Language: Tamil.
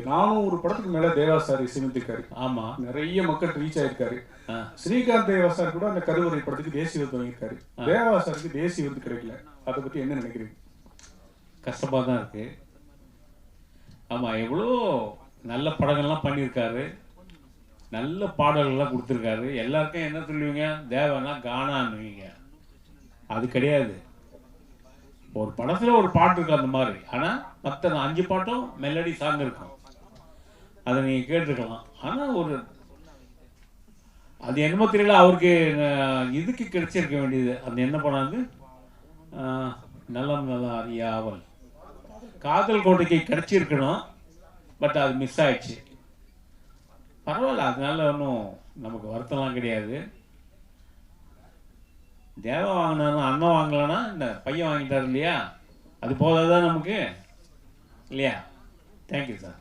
நானும் ஒரு படத்துக்கு மேல தேவா சார் இசையமைத்திருக்காரு. ஆமா, நிறைய மக்கள் ரீச் ஆயிருக்காரு. ஸ்ரீகாந்த் தேவா சார் கூட அந்த கருவறை படத்துக்கு தேசிய விருது வாங்கியிருக்காரு. தேவா சாருக்கு தேசிய விருது கிடைக்கல. அதை பத்தி என்ன நினைக்கிறீங்க? கஷ்டமா தான் இருக்கு. ஆமா, எவ்வளோ நல்ல படங்கள்லாம் பண்ணியிருக்காரு, நல்ல பாடல்கள்லாம் கொடுத்துருக்காரு. எல்லாருக்கும் என்ன சொல்லுவீங்க, தேவனா கானான்னுவீங்க. அது கிடையாது. ஒரு படத்தில் ஒரு பாட்டு இருக்கு அந்த மாதிரி. ஆனால் மற்ற 5 பாட்டும் மெலடி சாங் இருக்கும், அதை நீங்கள் கேட்டுருக்கலாம். ஆனால் அது என்னமோ தெரியல, அவருக்கு இதுக்கு கிடைச்சிருக்க வேண்டியது. அந்த என்ன பண்ணாது, நலம் நல்லா அறியாவல் காதல் கோட்டைக்கு கிடைச்சிருக்கணும். பட் அது மிஸ் ஆயிடுச்சு. பரவாயில்ல, அதனால ஒன்றும் நமக்கு வருத்தம்லாம் கிடையாது. தேவா வாங்கினாலும் அண்ணன் வாங்கலன்னா இந்த பையன் வாங்கிட்டார் இல்லையா, அது போதாதான் நமக்கு இல்லையா? Thank you sir.